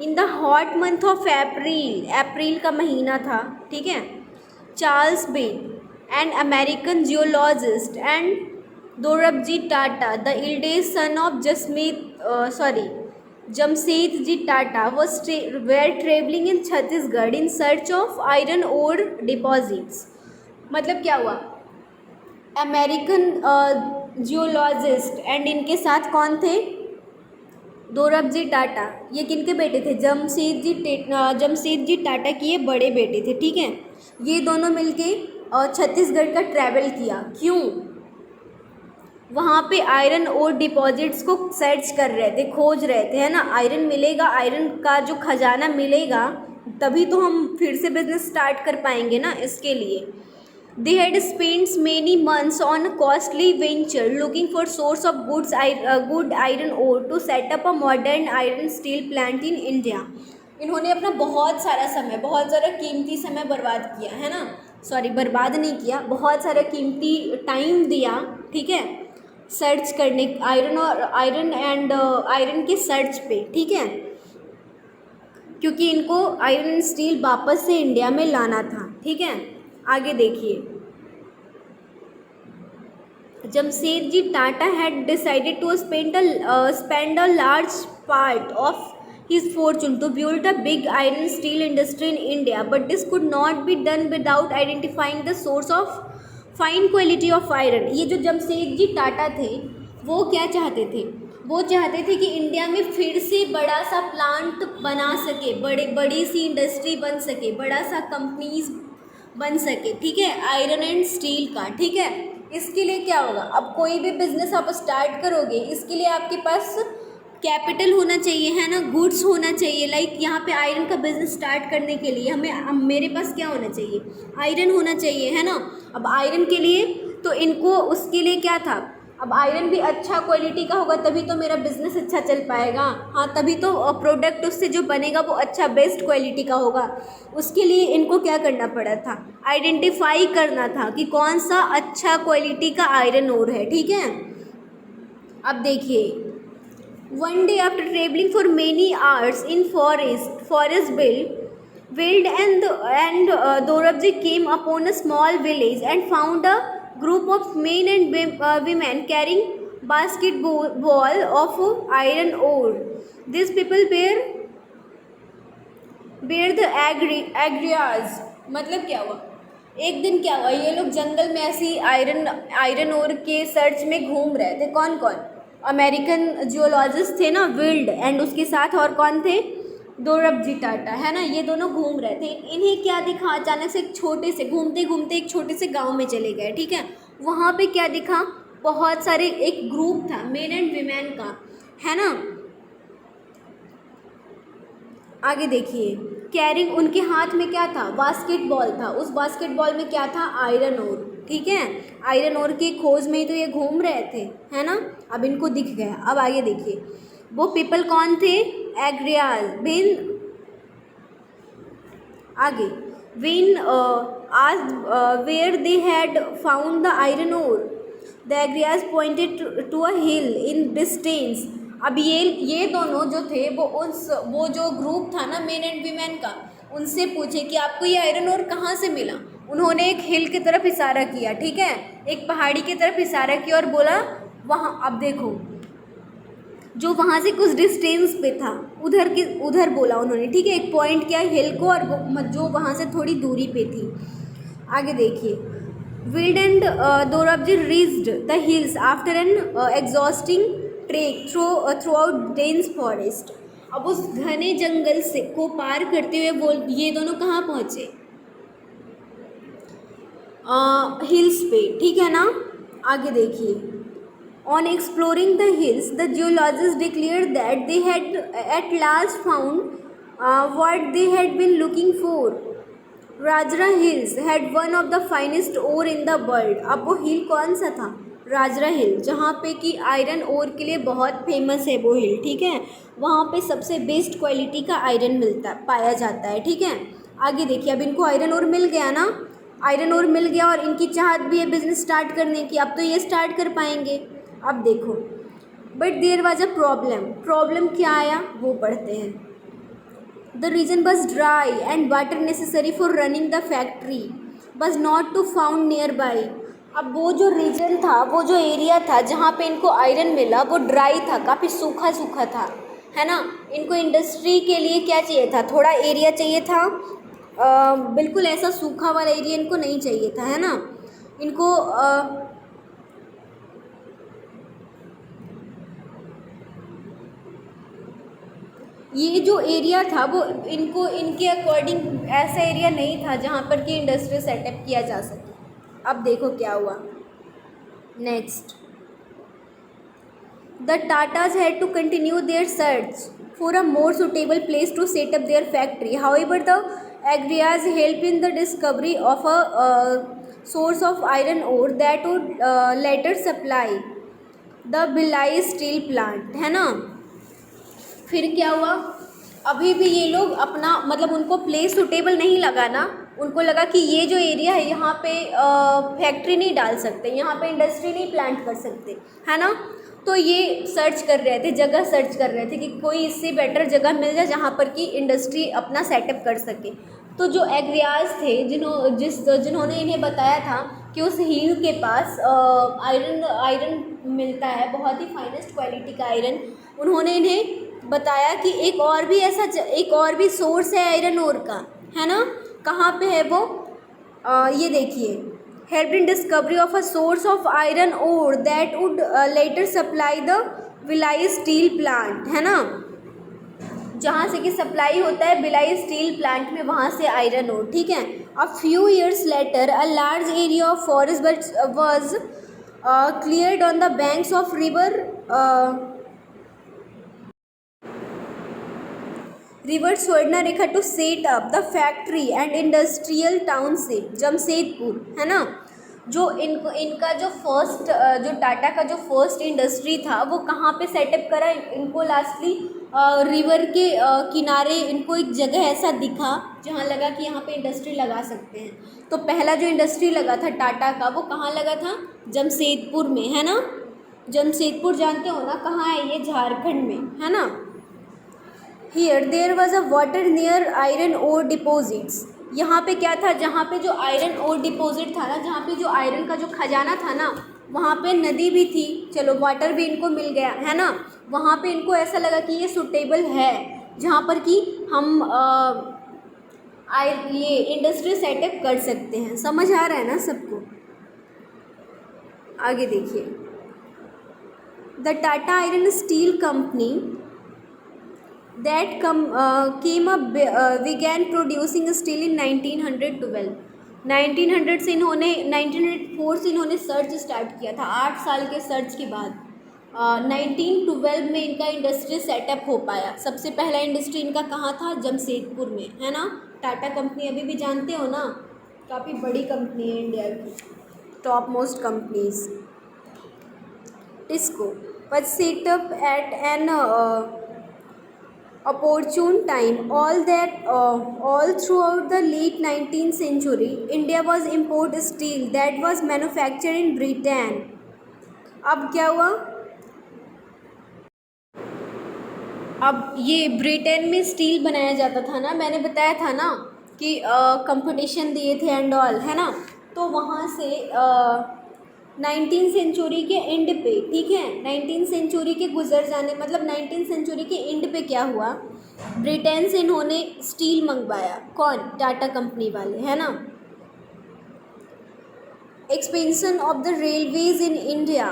In the hot month of April, April का महीना था, ठीक है। Charles Ben and American geologist and Dorabji Tata the eldest son of Jamshedji Tata were travelling in Chhattisgarh in search of iron ore deposits. मतलब क्या हुआ, अमेरिकन जियोलॉजिस्ट एंड इनके साथ कौन थे, दोरबजी टाटा, ये किनके बेटे थे, जमशेदजी टाटा की ये बड़े बेटे थे, ठीक है। ये दोनों मिलके छत्तीसगढ़ का ट्रैवल किया, क्यों, वहाँ पे आयरन और डिपॉजिट्स को सर्च कर रहे थे, खोज रहे थे, है ना। आयरन मिलेगा, आयरन का जो खजाना मिलेगा तभी तो हम फिर से बिजनेस स्टार्ट कर पाएंगे ना, इसके लिए। They had spent many months on a costly venture looking for source of good iron ore to set up a modern iron steel plant in India. इन्होंने अपना बहुत सारा समय, बहुत सारा कीमती समय बर्बाद किया, है ना, सॉरी बर्बाद नहीं किया, बहुत सारा कीमती टाइम दिया, ठीक है, सर्च करने, आयरन के सर्च पे, ठीक है, क्योंकि इनको आयरन स्टील वापस से इंडिया में लाना था, ठीक है। आगे देखिए, Jamshedji Tata had decided to spend a large part of his fortune to build a big iron steel industry in India, but this could not be done without identifying the source of fine quality of iron. ये जो जमशेदजी टाटा थे वो क्या चाहते थे, वो चाहते थे कि इंडिया में फिर से बड़ा सा प्लांट बना सके, बड़ी सी इंडस्ट्री बन सके, बड़ा सा कंपनीज बन सके, ठीक है, आयरन एंड स्टील का, ठीक है। इसके लिए क्या होगा, अब कोई भी बिजनेस आप स्टार्ट करोगे, इसके लिए आपके पास कैपिटल होना चाहिए, है ना, गुड्स होना चाहिए। लाइक यहाँ पे आयरन का बिजनेस स्टार्ट करने के लिए मेरे पास क्या होना चाहिए, आयरन होना चाहिए, है ना। अब आयरन के लिए तो इनको, उसके लिए क्या था, अब आयरन भी अच्छा क्वालिटी का होगा तभी तो मेरा बिजनेस अच्छा चल पाएगा, हाँ, तभी तो प्रोडक्ट उससे जो बनेगा वो अच्छा बेस्ट क्वालिटी का होगा। उसके लिए इनको क्या करना पड़ा था, आइडेंटिफाई करना था कि कौन सा अच्छा क्वालिटी का आयरन ओर है, ठीक है। अब देखिए, one day after travelling for many hours in forest Weld and Dorabji came upon a small village and found a group of men and women carrying basketball of iron ore. These people bear the agrias. मतलब क्या हुआ, एक दिन क्या हुआ, ये लोग जंगल में ऐसी आयरन ओर के सर्च में घूम रहे थे। कौन कौन, अमेरिकन जियोलॉजिस्ट थे ना, विल्ड, एंड उसके साथ और कौन थे, दोरबजी टाटा, है ना। ये दोनों घूम रहे थे, इन्हें क्या दिखा, अचानक से एक छोटे से घूमते घूमते एक छोटे से गांव में चले गए, ठीक है। वहाँ पे क्या दिखा, बहुत सारे, एक ग्रुप था मेन एंड वीमेन का, है ना। आगे देखिए, कैरिंग, उनके हाथ में क्या था, बास्केटबॉल था, उस बास्केटबॉल में क्या था, आयरन ओर, ठीक है। आयरन ओर की खोज में ही तो ये घूम रहे थे, है ना। अब इनको दिख गया। अब आगे देखिए, वो पीपल कौन थे, एग्रियाज, आगे when asked where they had found the iron ore, the Agrias pointed to a hill in distance. अब ये दोनों जो थे वो जो ग्रुप था ना मेन एंड वीमेन का, उनसे पूछे कि आपको ये आयरन ओर कहाँ से मिला। उन्होंने एक हिल की तरफ इशारा किया, ठीक है, एक पहाड़ी की तरफ इशारा किया और बोला वहाँ, अब देखो जो वहाँ से कुछ डिस्टेंस पे था उधर बोला उन्होंने, ठीक है, एक पॉइंट किया हिल को, और जो वहाँ से थोड़ी दूरी पे थी। आगे देखिए, Weld and Dorabji reached the hills after an exhausting trek throughout dense forest. अब उस घने जंगल से को पार करते हुए ये दोनों कहाँ पहुँचे, हिल्स पे, ठीक है ना। आगे देखिए, on exploring the hills, the geologists declared that they had at last found what they had been looking for. Rajhara hills had one of the finest ore in the world. अब वो हिल कौन सा था? राजरा हिल, जहाँ पे कि आयरन ओर के लिए बहुत फेमस है वो हिल, ठीक है। वहाँ पे सबसे बेस्ट क्वालिटी का आयरन पाया जाता है, ठीक है। आगे देखिए, अब इनको आयरन ओर मिल गया ना, आयरन ओर मिल गया और इनकी चाहत भी है बिजनेस स्टार्ट करने की। अब तो ये स्टार्ट कर पाएंगे। अब देखो, but there was a problem क्या आया वो पढ़ते हैं। The reason was dry and water necessary for running the factory was not to found nearby. अब वो जो रीजन था, वो जो एरिया था जहाँ पे इनको आयरन मिला, वो ड्राई था, काफ़ी सूखा सूखा था, है ना। इनको इंडस्ट्री के लिए क्या चाहिए था? थोड़ा एरिया चाहिए था, बिल्कुल ऐसा सूखा वाला एरिया इनको नहीं चाहिए था, है ना। इनको ये जो एरिया था वो इनको इनके अकॉर्डिंग ऐसा एरिया नहीं था जहाँ पर कि इंडस्ट्री सेटअप किया जा सके। अब देखो क्या हुआ next. The Tatas had to continue their search for a more suitable place to set up their factory. However the Agarias help in the discovery of a source of iron ore that would later supply the Bhilai steel plant, है ना। फिर क्या हुआ? अभी भी ये लोग अपना मतलब उनको प्लेस सुटेबल नहीं लगा ना, उनको लगा कि ये जो एरिया है यहाँ पे फैक्ट्री नहीं डाल सकते, यहाँ पे इंडस्ट्री नहीं प्लांट कर सकते, है ना। तो ये सर्च कर रहे थे, जगह सर्च कर रहे थे कि कोई इससे बेटर जगह मिल जाए जहाँ पर कि इंडस्ट्री अपना सेटअप कर सके। तो जो एग्रियाज थे जिन्होंने इन्हें बताया था कि उस हिल के पास आयरन मिलता है, बहुत ही फाइनेस्ट क्वालिटी का आयरन, उन्होंने इन्हें बताया कि एक और भी सोर्स है आयरन ओर का, है ना। कहाँ पे है वो? ये देखिए, help in discovery of a source of iron ore that would later supply the Bhilai steel plant, है ना। जहाँ से कि सप्लाई होता है भिलाई स्टील प्लांट में, वहाँ से आयरन ओर, ठीक है। A few years later a large area of forest was cleared on the banks of river Swarnarekha to set up the factory and industrial township Jamshedpur, है ना। जो इनका जो फर्स्ट जो टाटा का जो फर्स्ट इंडस्ट्री था वो कहाँ पे सेटअप करा? इनको लास्टली रिवर के किनारे इनको एक जगह ऐसा दिखा जहाँ लगा कि यहाँ पे इंडस्ट्री लगा सकते हैं। तो पहला जो इंडस्ट्री लगा था टाटा का वो कहाँ लगा था? जमशेदपुर में, है ना। जमशेदपुर जानते हो ना कहाँ है? ये झारखंड में, है ना। Here there was a water near iron ore deposits. यहाँ पे क्या था? जहाँ पे जो आयरन ओर डिपॉजिट था ना, जहाँ पे जो आयरन का जो खजाना था ना, वहाँ पे नदी भी थी, चलो वाटर भी इनको मिल गया, है ना। वहाँ पे इनको ऐसा लगा कि ये सुटेबल है जहाँ पर कि हम ये इंडस्ट्री सेटअप कर सकते हैं। समझ आ रहा है ना सबको? आगे देखिए, the Tata iron steel company that came up began producing steel in 1912। 1900 से इन्होंने 1904 से इन्होंने सर्च स्टार्ट किया था। 8 साल के सर्च के बाद 1912 में इनका इंडस्ट्री सेटअप हो पाया। सबसे पहला इंडस्ट्री इनका कहाँ था? जमशेदपुर में, है ना। टाटा कंपनी अभी भी जानते हो ना, काफ़ी बड़ी कंपनी है, इंडिया की top most companies. TISCO was set up at an opportune time. All throughout the late 19th century, India was import steel that was manufactured in Britain। अब क्या हुआ? अब ये ब्रिटेन में स्टील बनाया जाता था ना, मैंने बताया था ना कि कंपटीशन दिए थे एंड ऑल, है ना। तो वहाँ से 19th सेंचुरी के एंड पे, ठीक है, 19th सेंचुरी के गुजर जाने मतलब 19th सेंचुरी के एंड पे क्या हुआ? ब्रिटेन से इन्होंने स्टील मंगवाया। कौन? टाटा कंपनी वाले, है ना। Expansion of the railways in India,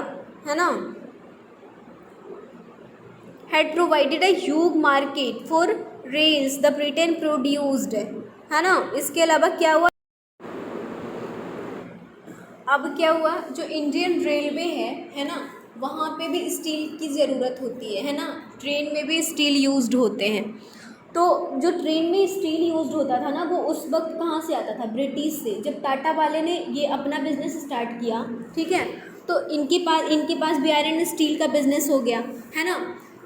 है ना, had provided a huge market for rails the Britain produced, है ना। इसके अलावा क्या हुआ? अब क्या हुआ? जो इंडियन रेलवे है ना, वहाँ पे भी स्टील की ज़रूरत होती है ना। ट्रेन में भी स्टील यूज्ड होते हैं। तो जो ट्रेन में स्टील यूज होता था ना, वो उस वक्त कहाँ से आता था? ब्रिटिश से। जब टाटा वाले ने ये अपना बिजनेस स्टार्ट किया, ठीक है, तो इनके पास भी आयरन स्टील का बिजनेस हो गया, है ना।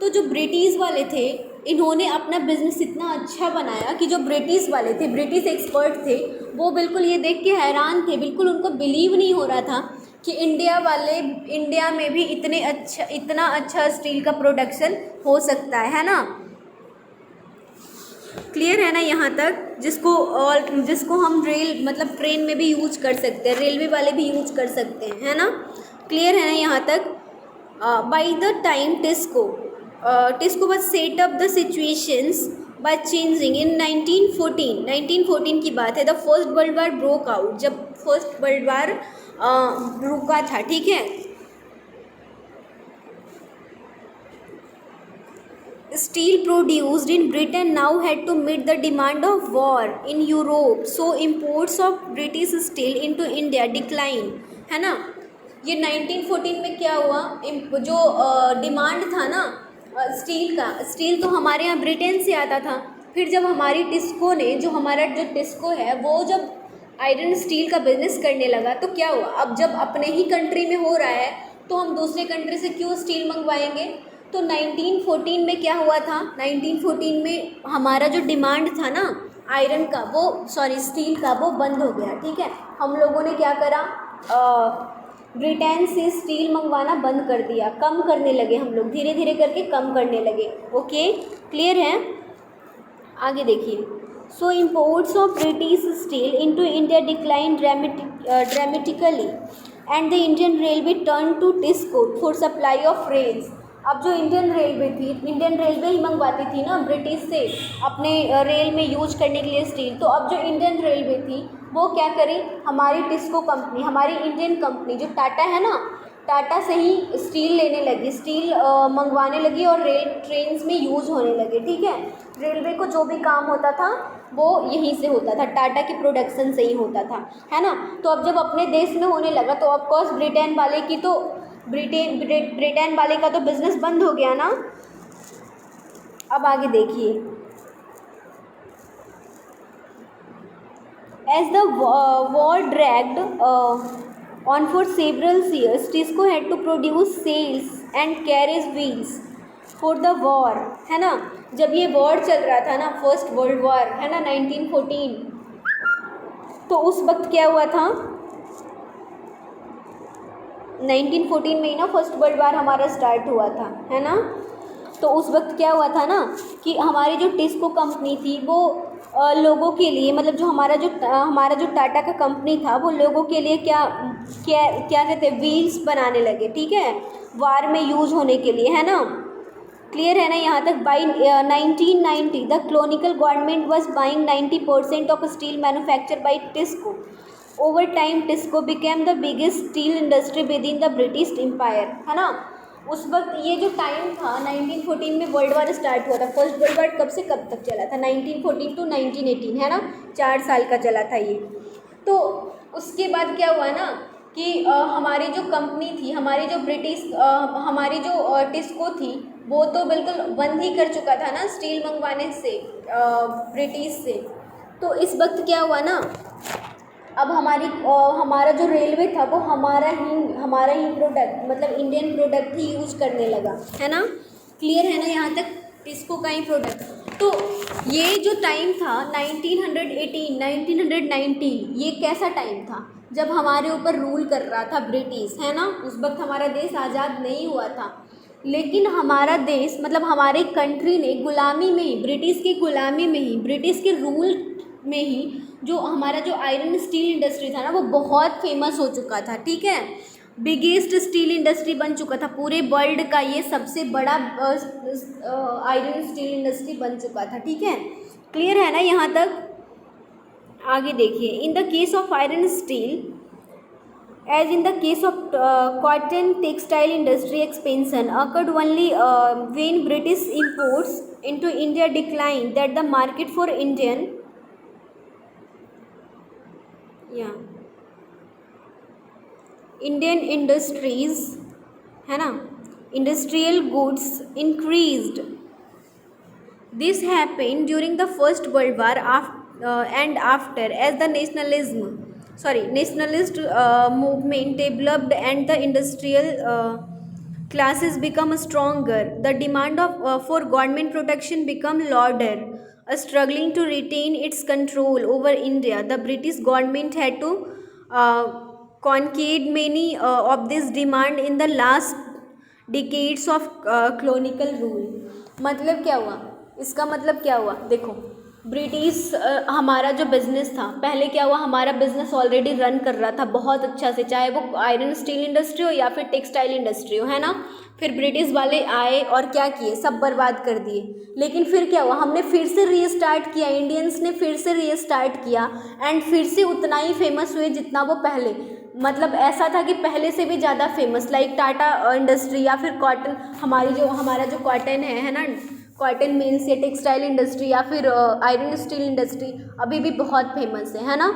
तो जो ब्रिटिश वाले थे, इन्होंने अपना बिजनेस इतना अच्छा बनाया कि जो ब्रिटिश वाले थे, ब्रिटिश एक्सपर्ट थे, वो बिल्कुल ये देख के हैरान थे, बिल्कुल उनको बिलीव नहीं हो रहा था कि इंडिया में भी इतना अच्छा स्टील का प्रोडक्शन हो सकता है ना। क्लियर है ना यहाँ तक? जिसको हम मतलब ट्रेन में भी यूज कर सकते हैं, रेलवे वाले भी यूज कर सकते हैं, है ना। क्लियर है ना यहाँ तक? By the time TISCO was set up the situations by changing in 1914 की बात है, the first world war broke out, जब फर्स्ट वर्ल्ड वार रुका था, ठीक है। Steel produced in Britain now had to meet the demand of war in Europe, so imports of British steel into India declined, है ना। ये 1914 में क्या हुआ, जो डिमांड था ना स्टील तो हमारे यहाँ ब्रिटेन से आता था। फिर जब हमारी टिस्को ने, जो हमारा जो टिस्को है, वो जब आयरन स्टील का बिजनेस करने लगा, तो क्या हुआ, अब जब अपने ही कंट्री में हो रहा है तो हम दूसरे कंट्री से क्यों स्टील मंगवाएंगे। तो 1914 में क्या हुआ था, 1914 में हमारा जो डिमांड था ना स्टील का, वो बंद हो गया, ठीक है। हम लोगों ने क्या करा, ब्रिटेन से स्टील मंगवाना बंद कर दिया, कम करने लगे हम लोग, धीरे धीरे करके कम करने लगे। ओके, क्लियर है? आगे देखिए। So imports of British steel into India decline dramatically and the Indian railway turn to TISCO for supply of rails. अब जो इंडियन रेलवे ही मंगवाती थी ना ब्रिटिश से अपने रेल में यूज करने के लिए स्टील। तो अब जो इंडियन रेलवे थी वो क्या करी, हमारी टिस्को कंपनी, हमारी इंडियन कंपनी जो टाटा है ना, टाटा से ही स्टील लेने लगी, स्टील मंगवाने लगी और ट्रेन्स में यूज़ होने लगे, ठीक है। रेलवे को जो भी काम होता था वो यहीं से होता था, टाटा की प्रोडक्शन से ही होता था, है ना। तो अब जब अपने देश में होने लगा तो ऑफकोर्स ब्रिटेन वाले का तो बिजनेस बंद हो गया ना। अब आगे देखिए। As the war dragged on for several years, Tisco had to produce sails and carriage wheels for the war, है ना। जब ये वॉर चल रहा था ना, फर्स्ट वर्ल्ड वॉर, है ना, 1914, तो उस वक्त क्या हुआ था, 1914 में ही ना फर्स्ट वर्ल्ड वॉर हमारा स्टार्ट हुआ था, है ना। तो उस वक्त क्या हुआ था ना कि हमारी जो टिस्को कंपनी थी वो लोगों के लिए, मतलब जो हमारा जो टाटा का कंपनी था, वो लोगों के लिए क्या कहते हैं, व्हील्स बनाने लगे, ठीक है, वार में यूज़ होने के लिए, है ना। क्लियर है ना यहाँ तक? By 1990 the colonial government was buying 90% of steel manufacture by TISCO. Over time TISCO became the biggest steel industry within the British Empire, है ना। उस वक्त ये जो टाइम था 1914 में वर्ल्ड वार स्टार्ट हुआ था। फर्स्ट वर्ल्ड वार कब से कब तक चला था? 1914 टू 1918, है ना, 4 साल का चला था ये। तो उसके बाद क्या हुआ ना कि हमारी जो कंपनी थी, हमारी जो टिस्को थी, वो तो बिल्कुल बंद ही कर चुका था ना स्टील मंगवाने से ब्रिटिश से। तो इस वक्त क्या हुआ ना, अब हमारा जो रेलवे था वो हमारा ही प्रोडक्ट, मतलब इंडियन प्रोडक्ट ही यूज़ करने लगा, है ना। क्लियर है ना यहाँ तक? टिस्को का ही प्रोडक्ट। तो ये जो टाइम था 1918 1919, ये कैसा टाइम था? जब हमारे ऊपर रूल कर रहा था ब्रिटिश, है ना। उस वक्त हमारा देश आज़ाद नहीं हुआ था, लेकिन हमारा देश, मतलब हमारे कंट्री ने गुलामी में ही, ब्रिटिश की गुलामी में ही, ब्रिटिश के रूल में ही जो हमारा जो आयरन स्टील इंडस्ट्री था ना, वो बहुत फेमस हो चुका था, ठीक है। बिगेस्ट स्टील इंडस्ट्री बन चुका था पूरे वर्ल्ड का, ये सबसे बड़ा आयरन स्टील इंडस्ट्री बन चुका था, ठीक है। क्लियर है ना यहाँ तक? आगे देखिए। In the case of iron steel, as in the case of cotton textile industry expansion occurred only when British imports into India declined, that the market for Indian industries, है ना, industrial goods increased, This happened during the First World War and after, as the nationalist movement developed and the industrial classes become stronger. The demand for government protection become louder. Struggling to retain its control over India, the British government had to uh, concede many of this demand in the last decades of colonial rule. मतलब क्या हुआ, इसका मतलब क्या हुआ, देखो ब्रिटिश हमारा जो बिज़नेस था पहले क्या हुआ, हमारा बिज़नेस ऑलरेडी रन कर रहा था बहुत अच्छा से, चाहे वो आयरन स्टील इंडस्ट्री हो या फिर टेक्सटाइल इंडस्ट्री हो, है ना। फिर ब्रिटिश वाले आए और क्या किए, सब बर्बाद कर दिए। लेकिन फिर क्या हुआ, हमने फिर से रीस्टार्ट किया, इंडियंस ने फिर से रीस्टार्ट किया एंड फिर से उतना ही फेमस हुए जितना वो पहले, मतलब ऐसा था कि पहले से भी ज़्यादा फेमस, लाइक टाटा इंडस्ट्री या फिर कॉटन, हमारा जो कॉटन है ना, कॉटन मिल्स या टेक्सटाइल इंडस्ट्री या फिर आयरन स्टील इंडस्ट्री अभी भी बहुत फेमस है ना,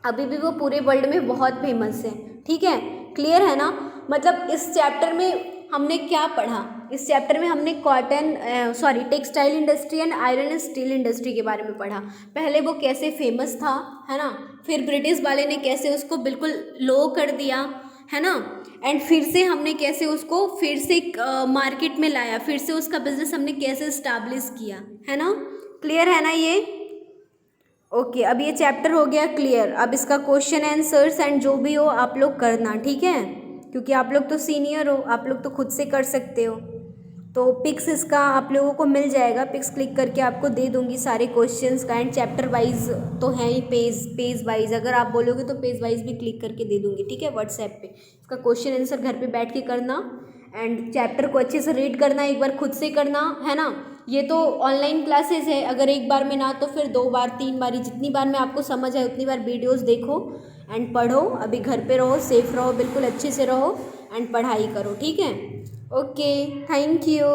अभी भी वो पूरे वर्ल्ड में बहुत फेमस है। ठीक है, क्लियर है ना। मतलब इस चैप्टर में हमने क्या पढ़ा, इस चैप्टर में हमने textile industry and iron steel industry के बारे में पढ़ा। पहले वो कैसे फेमस था, है ना, फिर ब्रिटिश वाले ने कैसे उसको बिल्कुल लो कर दिया, है ना, एंड फिर से हमने कैसे उसको फिर से मार्केट में लाया, फिर से उसका बिजनेस हमने कैसे इस्टेब्लिश किया, है ना। क्लियर है ना ये। ओके, अब ये चैप्टर हो गया क्लियर। अब इसका क्वेश्चन आंसर्स एंड जो भी हो आप लोग करना, ठीक है, क्योंकि आप लोग तो सीनियर हो, आप लोग तो खुद से कर सकते हो। तो पिक्स इसका आप लोगों को मिल जाएगा, पिक्स क्लिक करके आपको दे दूंगी सारे क्वेश्चंस का, एंड चैप्टर वाइज तो है ही, पेज वाइज अगर आप बोलोगे तो पेज वाइज भी क्लिक करके दे दूंगी, ठीक है, व्हाट्सएप पे। इसका क्वेश्चन आंसर घर पे बैठ के करना एंड चैप्टर को अच्छे से रीड करना, एक बार खुद से करना, है ना। ये तो ऑनलाइन क्लासेस है, अगर एक बार में ना तो फिर 2 बार 3 बार, जितनी बार में आपको समझ आए उतनी बार वीडियोज़ देखो एंड पढ़ो। अभी घर पे रहो, सेफ रहो, बिल्कुल अच्छे से रहो एंड पढ़ाई करो, ठीक है। Okay, thank you.